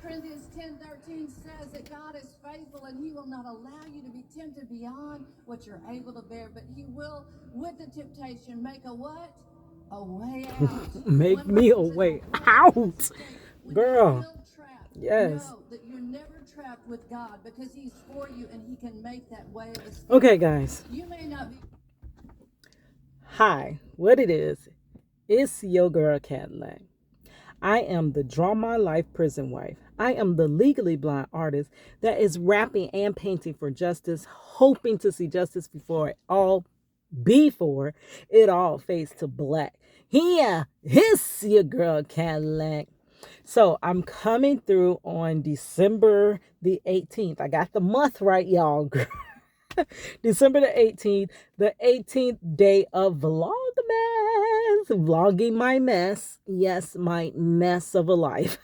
Corinthians 10:13 says that God is faithful and he will not allow you to be tempted beyond what you're able to bear, but he will, with the temptation, make a what? A way out. Make me a way out. Girl. Yes. Know that you're never trapped with God because he's for you and he can make that way of escape. Okay, guys. You may not be. Hi, what it is, it's your girl Cadillac. I am the Draw My Life prison wife. I am the legally blind artist that is rapping and painting for justice, hoping to see justice before it all fades to black. Here, it's your girl Cadillac. So I'm coming through on December the 18th. I got the month right, y'all. December the 18th day of Vlogmas. Vlogging my mess. Yes, my mess of a life.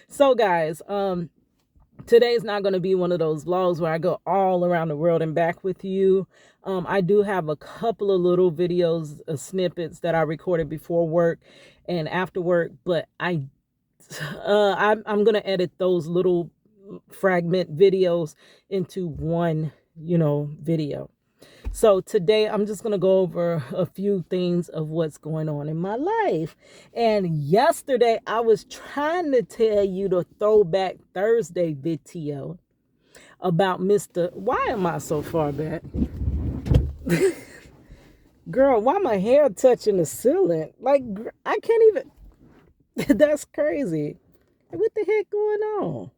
So guys, today is not going to be one of those vlogs where I go all around the world and back with you. I do have a couple of little videos, snippets that I recorded before work and after work, but I'm going to edit those little fragment videos into one, video. So today I'm just going to go over a few things of what's going on in my life. And yesterday I was trying to tell you the Throwback Thursday video about why am I so far back? Girl, why my hair touching the ceiling? Like, I can't even, that's crazy. What the heck going on?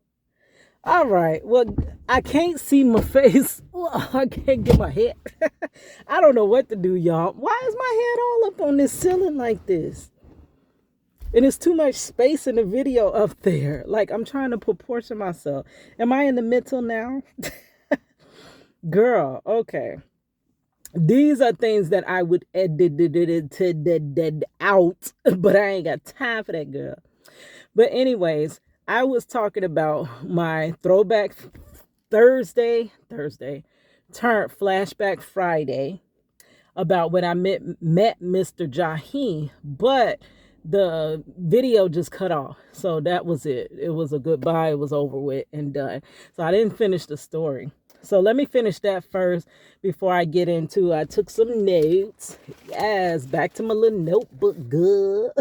All right. Well, I can't see my face. Well, I can't get my head. I don't know what to do, y'all. Why is my head all up on this ceiling like this? And it's too much space in the video up there. Like, I'm trying to proportion myself. Am I in the middle now? Girl, okay. These are things that I would edit out, but I ain't got time for that, girl. But anyways, I was talking about my Throwback Thursday turned Flashback Friday about when I met Mr. Jaheem, but the video just cut off. So that was it. It was a goodbye. It was over with and done. So I didn't finish the story. So let me finish that first before I get into, I took some notes. Yes, back to my little notebook. Good.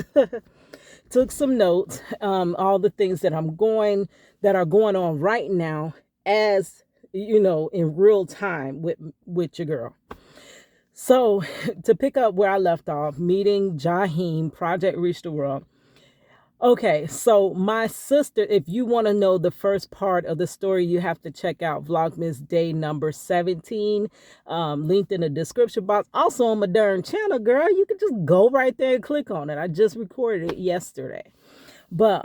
Took some notes, all the things that are going on right now, as in real time with your girl. So to pick up where I left off, meeting Jaheem, Project Reach the World. Okay, so my sister, if you want to know the first part of the story, you have to check out Vlogmas day number 17, linked in the description box. Also on my darn channel, girl, you can just go right there and click on it. I just recorded it yesterday. But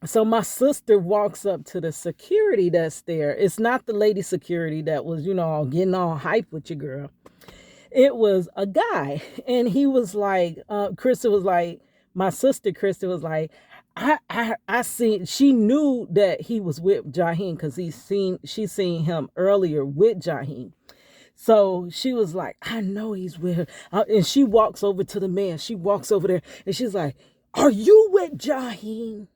so my sister walks up to the security that's there. It's not the lady security that was, getting all hype with your girl. It was a guy, and he was like, Krista was like, my sister Krista was like, I seen, she knew that he was with Jaheem because she seen him earlier with Jaheem. So she was like, I know he's with her. And she walks over to the man. She walks over there and she's like, are you with Jaheem?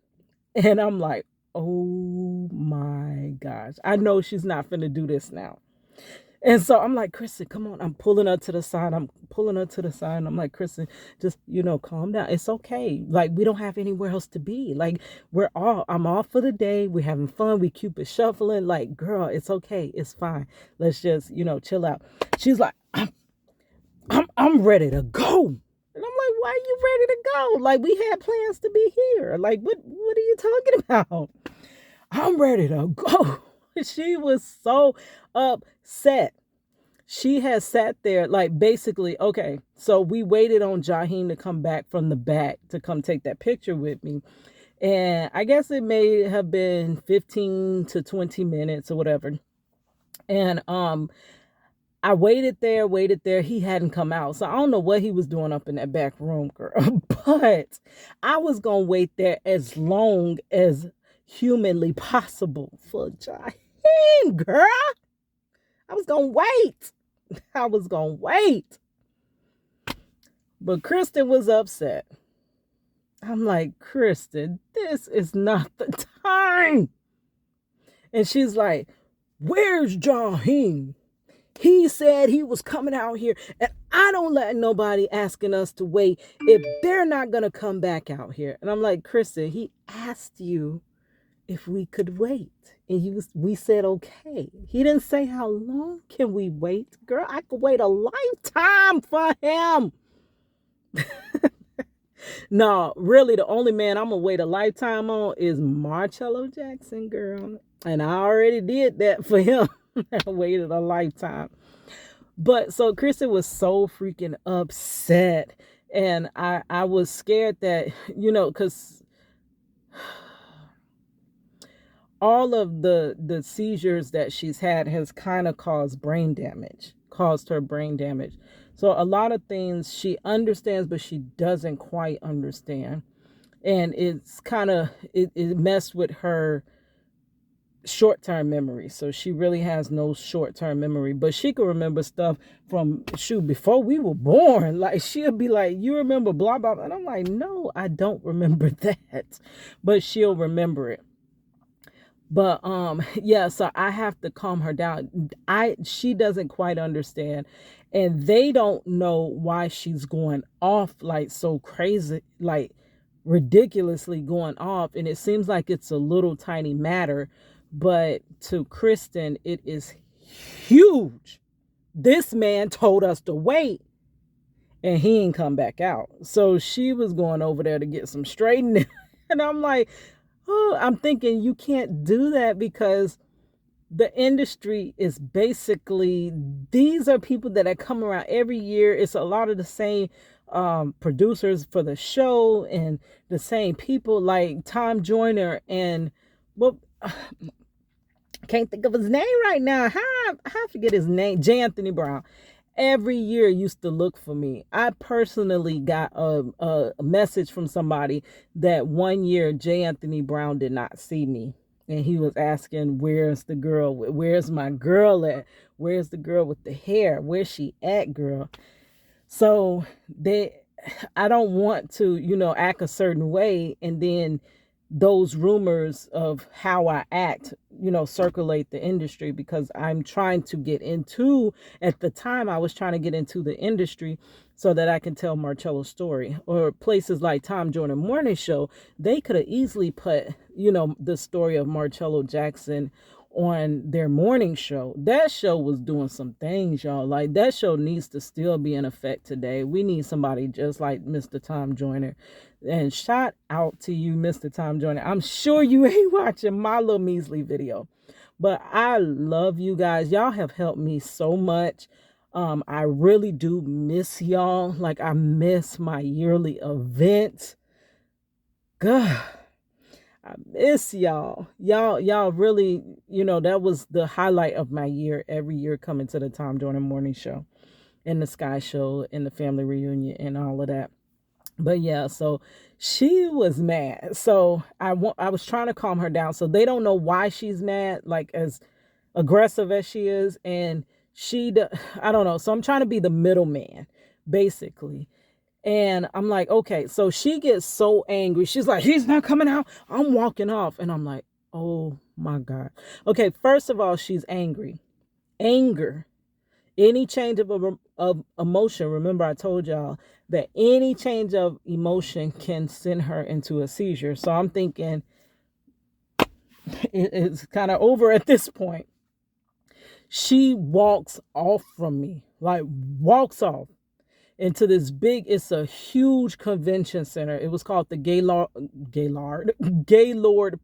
And I'm like, oh my gosh. I know she's not finna do this now. And so I'm like, Kristen, come on. I'm pulling her to the side. I'm like, Kristen, just, calm down. It's okay. Like, we don't have anywhere else to be. Like, I'm off for the day. We're having fun. We Cupid shuffling. Like, girl, it's okay. It's fine. Let's just, chill out. She's like, I'm ready to go. And I'm like, why are you ready to go? Like, we had plans to be here. Like, what are you talking about? I'm ready to go. She was so upset. She has sat there, like, basically, okay, so we waited on Jaheem to come back from the back to come take that picture with me. And I guess it may have been 15 to 20 minutes or whatever. And I waited there. He hadn't come out. So I don't know what he was doing up in that back room, girl. But I was going to wait there as long as humanly possible for Jaheem, girl. I was going to wait. But Kristen was upset. I'm like, Kristen, this is not the time. And she's like, where's Jaheim? He said he was coming out here, and I don't let nobody asking us to wait if they're not going to come back out here. And I'm like, Kristen, he asked you if we could wait. And we said, okay. He didn't say how long can we wait. Girl, I could wait a lifetime for him. No, really, the only man I'm going to wait a lifetime on is Marcello Jackson, girl. And I already did that for him. I waited a lifetime. But so Kristen was so freaking upset. And I was scared that, because all of the seizures that she's had has kind of caused her brain damage. So a lot of things she understands, but she doesn't quite understand. And it's kind of, it messed with her short-term memory. So she really has no short-term memory, but she can remember stuff from before we were born. Like, she'll be like, you remember blah blah blah. And I'm like, no, I don't remember that. But she'll remember it. But yeah, so I have to calm her down. She doesn't quite understand, and they don't know why she's going off like so crazy, like ridiculously going off. And it seems like it's a little tiny matter, but to Kristen it is huge. This man told us to wait, and he ain't come back out. So she was going over there to get some straightening. And I'm like, oh, I'm thinking you can't do that, because the industry is basically, these are people that come around every year. It's a lot of the same producers for the show, and the same people like Tom Joyner and what, can't think of his name right now. How I forget his name? J. Anthony Brown. Every year used to look for me. I personally got a message from somebody that one year J. Anthony Brown did not see me. And he was asking, where's the girl? Where's my girl at? Where's the girl with the hair? Where's she at, girl? So I don't want to, act a certain way, and then those rumors of how I act, circulate the industry, because I'm trying to get into, at the time I was trying to get into the industry so that I can tell Marcello's story. Or places like Tom Joyner Morning Show, they could have easily put, the story of Marcello Jackson on their morning show. That show was doing some things, y'all. Like, that show needs to still be in effect today. We need somebody just like Mr. Tom Joyner. And shout out to you, Mr. Tom Joyner. I'm sure you ain't watching my little measly video, but I love you guys. Y'all have helped me so much. I really do miss y'all. Like, I miss my yearly event. God, I miss y'all. Y'all really, that was the highlight of my year. Every year coming to the Tom Joyner Morning Show and the Sky Show and the family reunion and all of that. But yeah, so she was mad. So I was trying to calm her down. So they don't know why she's mad, like as aggressive as she is. And I don't know. So I'm trying to be the middleman, basically. And I'm like, okay. So she gets so angry. She's like, he's not coming out. I'm walking off. And I'm like, oh my God. Okay, first of all, she's angry. Anger. Any change of emotion, remember I told y'all that any change of emotion can send her into a seizure. So I'm thinking it's kind of over at this point. She walks off from me, like walks off into this it's a huge convention center. It was called the Gaylord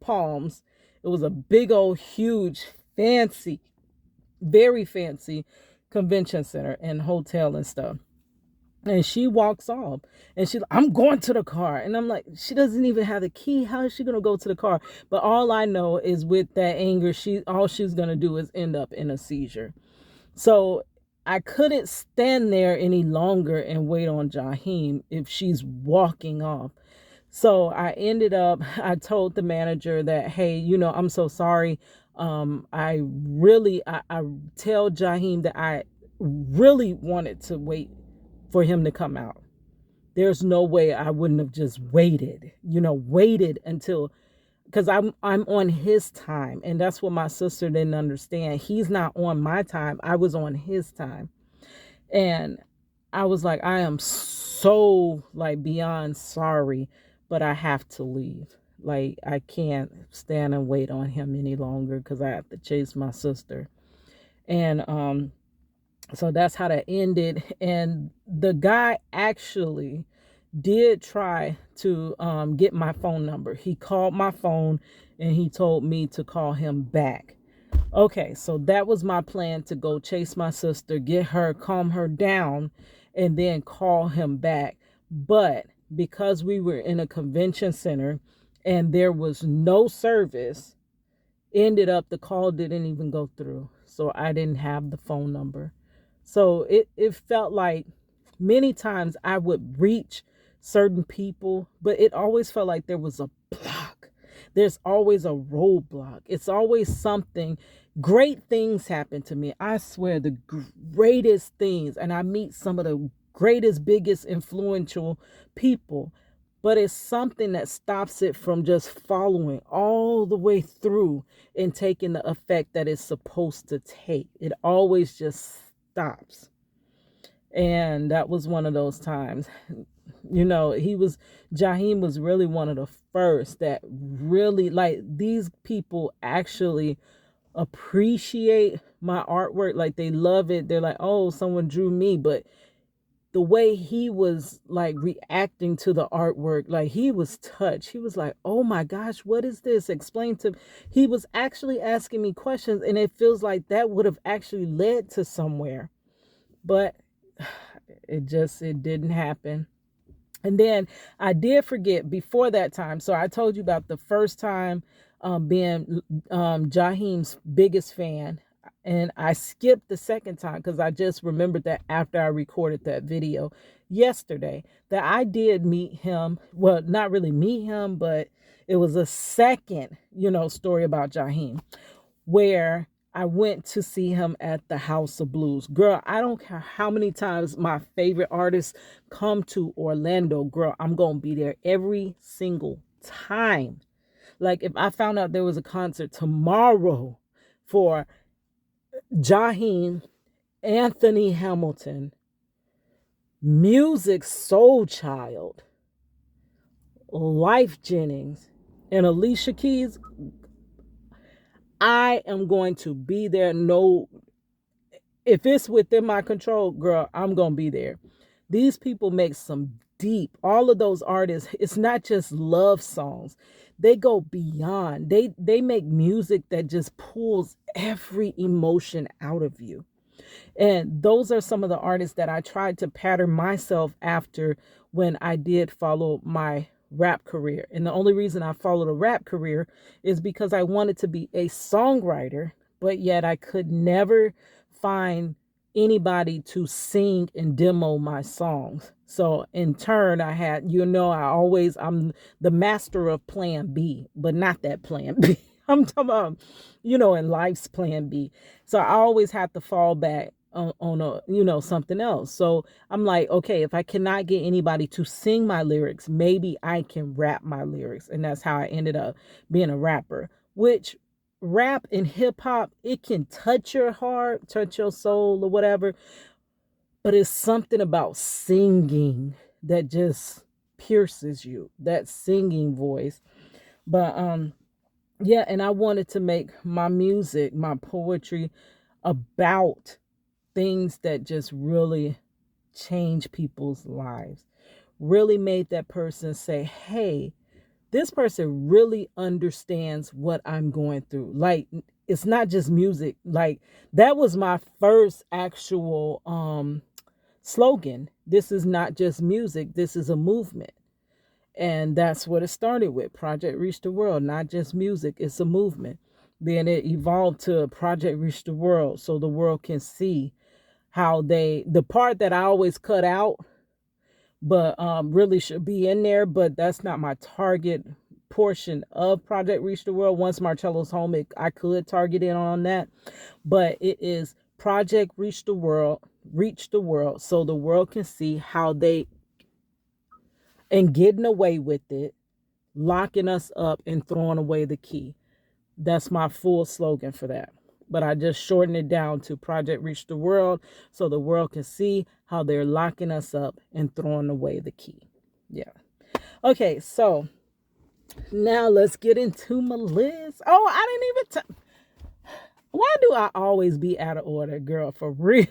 Palms. It was a big old huge fancy, very fancy convention center and hotel and stuff. And she walks off, and I'm going to the car. And I'm like, she doesn't even have the key. How is she going to go to the car? But all I know is with that anger, all she's going to do is end up in a seizure. So I couldn't stand there any longer and wait on Jaheim if she's walking off. So I told the manager that, hey, I'm so sorry. I tell Jaheim that I really wanted to wait for him to come out. there's no way I wouldn't have just waited until, because I'm on his time, and that's what my sister didn't understand. He's not on my time. I was on his time. And I was like, I am so like beyond sorry, but I have to leave. Like, I can't stand and wait on him any longer because I have to chase my sister. And so that's how that ended. And the guy actually did try to get my phone number. He called my phone and he told me to call him back. Okay, so that was my plan, to go chase my sister, get her, calm her down, and then call him back. But because we were in a convention center and there was no service, ended up the call didn't even go through. So I didn't have the phone number. So it felt like many times I would reach certain people, but it always felt like there was a block. There's always a roadblock. It's always something. Great things happen to me. I swear, the greatest things. And I meet some of the greatest, biggest, influential people. But it's something that stops it from just following all the way through and taking the effect that it's supposed to take. It always just stops. And that was one of those times. Jaheim was really one of the first that really, like, these people actually appreciate my artwork. Like, they love it. They're like, oh, someone drew me. But the way he was like reacting to the artwork, like, he was touched. He was like, oh my gosh, what is this? Explain to me. He was actually asking me questions, and it feels like that would have actually led to somewhere. But it didn't happen. And then I did forget before that time. So I told you about the first time being Jaheim's biggest fan. And I skipped the second time because I just remembered that after I recorded that video yesterday, that I did meet him. Well, not really meet him, but it was a second, story about Jaheim, where I went to see him at the House of Blues. Girl, I don't care how many times my favorite artists come to Orlando. Girl, I'm going to be there every single time. Like, if I found out there was a concert tomorrow for Jaheim, Anthony Hamilton, Music Soul Child, Life Jennings, and Alicia Keys, I am going to be there. No, if it's within my control, girl, I'm going to be there. These people make some deep, all of those artists, it's not just love songs. They go beyond. They make music that just pulls every emotion out of you. And those are some of the artists that I tried to pattern myself after when I did follow my rap career. And the only reason I followed a rap career is because I wanted to be a songwriter, but yet I could never find anybody to sing and demo my songs. So in turn, I had, I'm the master of plan B, but not that plan B. I'm talking about, in life's plan B. So I always have to fall back on something else. So I'm like, okay, if I cannot get anybody to sing my lyrics, maybe I can rap my lyrics. And that's how I ended up being a rapper, which rap and hip hop, it can touch your heart, touch your soul or whatever. But it's something about singing that just pierces you, that singing voice. But yeah, and I wanted to make my music, my poetry about things that just really change people's lives. Really made that person say, hey, this person really understands what I'm going through. Like, it's not just music. Like, that was my first actual slogan. This is not just music. This is a movement. And that's what it started with. Project Reach the World, not just music. It's a movement. Then it evolved to Project Reach the World, so the world can see how the part that I always cut out, but really should be in there, but that's not my target portion of Project Reach the World. Once Marcello's home, I could target in on that, but it is Project Reach the World, so the world can see how they and getting away with it, locking us up and throwing away the key. That's my full slogan for that. But I just shortened it down to Project Reach the World so the world can see how they're locking us up and throwing away the key. Yeah. Okay, so now let's get into my list. Oh, I didn't even why do I always be out of order, girl? For real.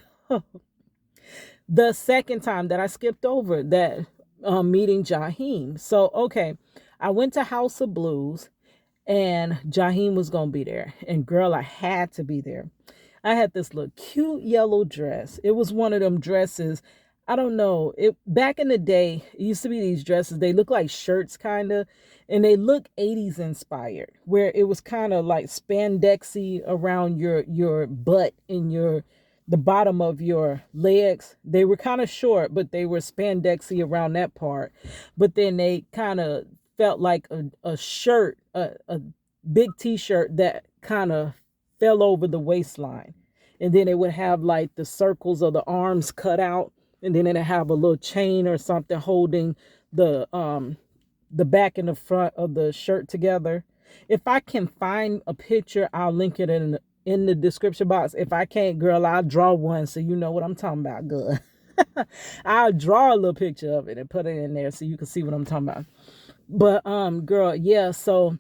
The second time that I skipped over that meeting Jaheim. So, okay, I went to House of Blues and Jaheim was going to be there. And girl, I had to be there. I had this little cute yellow dress. It was one of them dresses. I don't know. It back in the day, it used to be these dresses. They look like shirts kind of, and they look 80s inspired, where it was kind of like spandexy around your butt and the bottom of your legs. They were kind of short, but they were spandexy around that part. But then they kind of felt like a shirt, a big t-shirt that kind of fell over the waistline. And then it would have like the circles of the arms cut out. And then it'd have a little chain or something holding the back and the front of the shirt together. If I can find a picture, I'll link it in the description box. If I can't, girl, I'll draw one so you know what I'm talking about. Good. I'll draw a little picture of it and put it in there so you can see what I'm talking about. But girl, yeah, so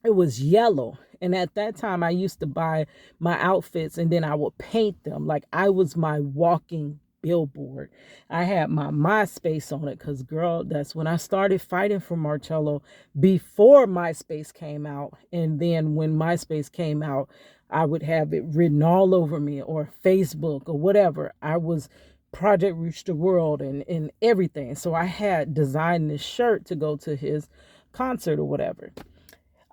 it was yellow. And at that time I used to buy my outfits and then I would paint them. Like I was my walking billboard. I had my MySpace on it because girl, that's when I started fighting for Marcello before MySpace came out. And then when MySpace came out, I would have it written all over me, or Facebook or whatever. I was Project Reach the World and everything. So I had designed this shirt to go to his concert or whatever.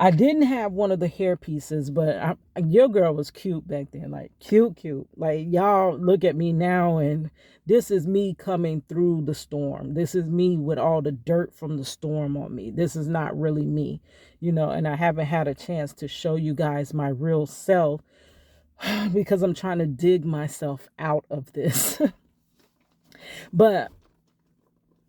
I didn't have one of the hair pieces, but your girl was cute back then, like cute. Like y'all look at me now and this is me coming through the storm. This is me with all the dirt from the storm on me. This is not really me, and I haven't had a chance to show you guys my real self because I'm trying to dig myself out of this. But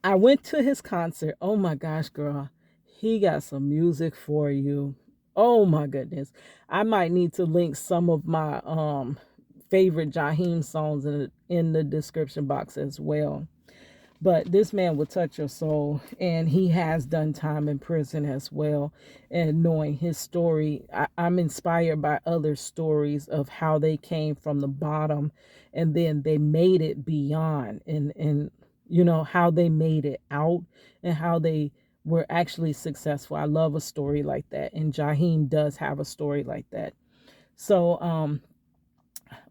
I went to his concert. Oh my gosh, girl. He got some music for you. Oh my goodness. I might need to link some of my favorite Jaheim songs in the description box as well. But this man will touch your soul, and he has done time in prison as well. And knowing his story, I'm inspired by other stories of how they came from the bottom and then they made it beyond, and how they made it out and how they were actually successful. I love a story like that, and Jaheim does have a story like that. So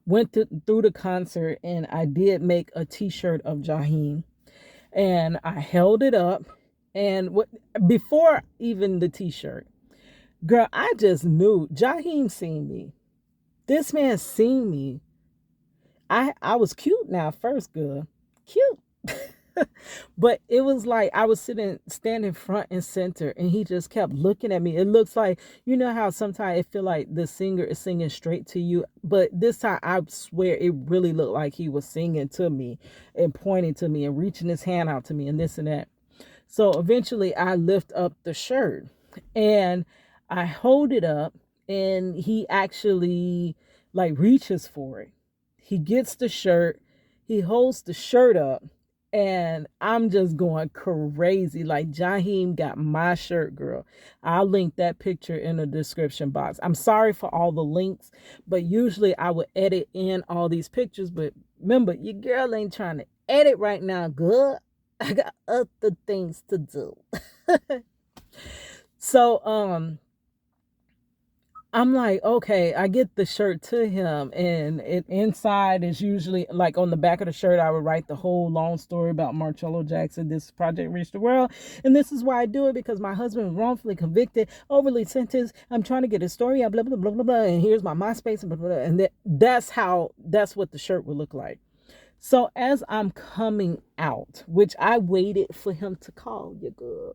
went through the concert, and I did make a t-shirt of Jaheim, and I held it up, and before even the t-shirt, girl, I just knew Jaheim seen me. This man seen me. I was cute now first, girl. Cute. But it was like I was standing front and center, and he just kept looking at me. It looks like, how sometimes it feel like the singer is singing straight to you, but this time I swear it really looked like he was singing to me and pointing to me and reaching his hand out to me and this and that. So eventually I lift up the shirt and I hold it up, and he actually like reaches for it. He gets the shirt, he holds the shirt up, and I'm just going crazy. Like, Jaheim got my shirt, girl. I'll link that picture in the description box. I'm sorry for all the links, but usually I would edit in all these pictures. But remember, your girl ain't trying to edit right now, good. I got other things to do. So, I'm like, okay, I get the shirt to him, and inside is usually like on the back of the shirt, I would write the whole long story about Marcello Jackson. This Project Reach the World, and this is why I do it, because my husband was wrongfully convicted, overly sentenced. I'm trying to get his story out, blah blah blah blah blah. And here's my MySpace, and blah blah blah. And that's what the shirt would look like. So as I'm coming out, which I waited for him to call you, girl.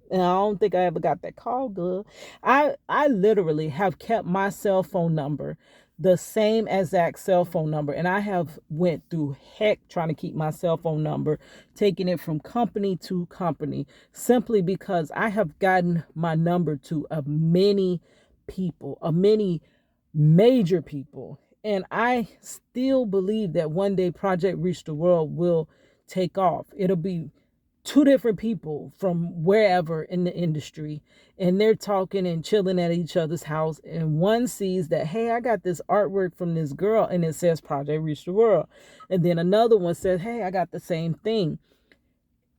And I don't think I ever got that call, good. I literally have kept my cell phone number the same exact cell phone number. And I have went through heck trying to keep my cell phone number, taking it from company to company, simply because I have gotten my number to a many people, a many major people. And I still believe that one day Project Reach the World will take off. It'll be two different people from wherever in the industry, and they're talking and chilling at each other's house, and one sees that, hey, I got this artwork from this girl and it says Project Reach the World, and then another one says, hey, I got the same thing.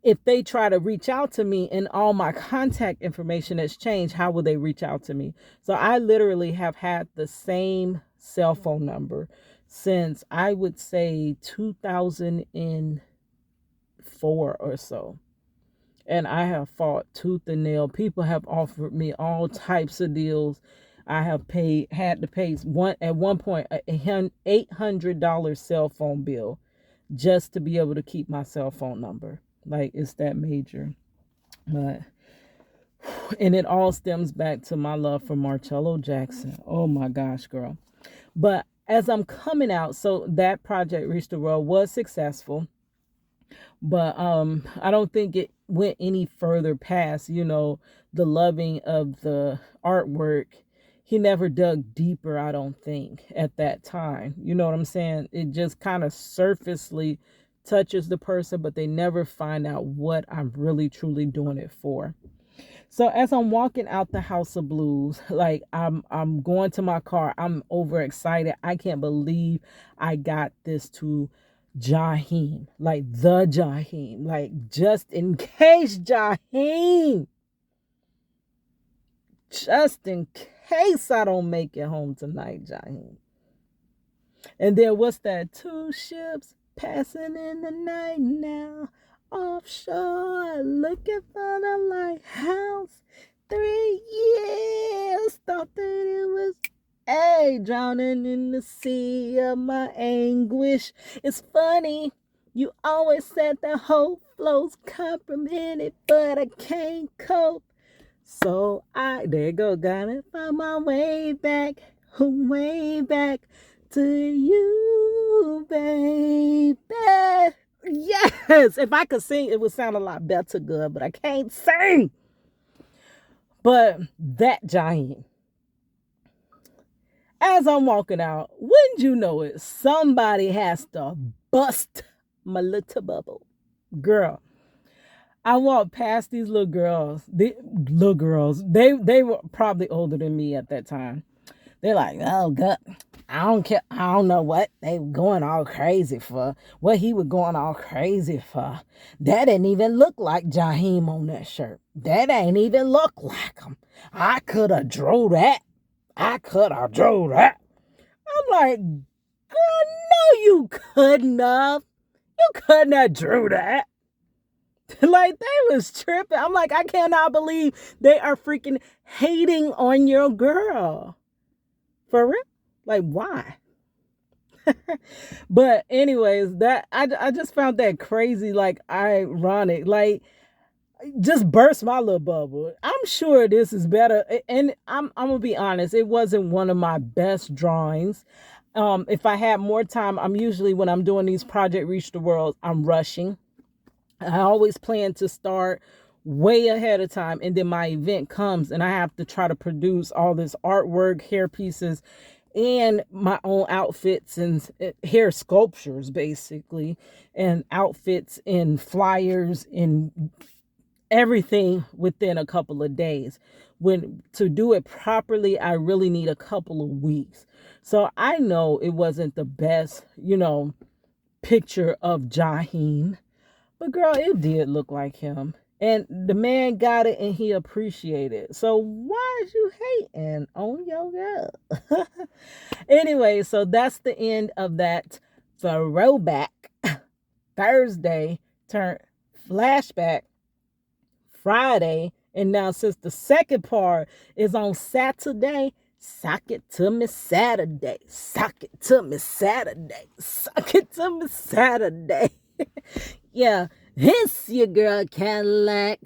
If they try to reach out to me and all my contact information has changed, how will they reach out to me? So I literally have had the same cell phone number since, I would say, 2004 or so. And I have fought tooth and nail. People have offered me all types of deals. I have had to pay at one point an $800 cell phone bill just to be able to keep my cell phone number. Like, it's that major. But, and it all stems back to my love for Marcello Jackson. Oh my gosh, girl. But as I'm coming out, so that Project Reach the World was successful. But I don't think it went any further past, the loving of the artwork. He never dug deeper, I don't think, at that time. You know what I'm saying? It just kind of surfacely touches the person, but they never find out what I'm really truly doing it for. So as I'm walking out the House of Blues, like I'm going to my car, I'm overexcited. I can't believe I got this to Jaheim, like the Jaheim, like just in case Jaheim, just in case I don't make it home tonight, Jaheim. And then what's that? 2 ships passing in the night now, offshore, looking for the lighthouse. 3 years, thought that it was, hey, drowning in the sea of my anguish. It's funny, you always said that hope flows comprehended, but I can't cope. So there you go, gotta find my way back to you, baby. Yes, if I could sing, it would sound a lot better, good, but I can't sing. But that Giant, as I'm walking out, wouldn't you know it, somebody has to bust my little bubble. Girl, I walked past these little girls. They were probably older than me at that time. They're like, oh God, I don't care. I don't know what they were going all crazy for. What he was going all crazy for. That didn't even look like Jaheim on that shirt. That ain't even look like him. I could have drew that. I'm like, girl, no, you couldn't have. You couldn't have drew that. Like, they was tripping. I'm like, I cannot believe they are freaking hating on your girl. For real? Like, why? But anyways, that I just found that crazy, like, ironic. Like, just burst my little bubble. I'm sure this is better. And I'm gonna be honest, it wasn't one of my best drawings. If I had more time, I'm usually, when I'm doing these Project Reach the World, I'm rushing. I always plan to start way ahead of time, and then my event comes and I have to try to produce all this artwork, hair pieces, and my own outfits and hair sculptures, basically, and outfits and flyers and everything within a couple of days. When to do it properly, I really need a couple of weeks. So I know it wasn't the best, picture of Jaheim. But girl, it did look like him. And the man got it and he appreciated it. So why is you hating on your girl? Anyway, so that's the end of that throwback Thursday turn flashback Friday. And now, since the second part is on Saturday, sock it to me Saturday. Sock it to me Saturday. Sock it to me Saturday. Yeah, it's your girl Cadillac.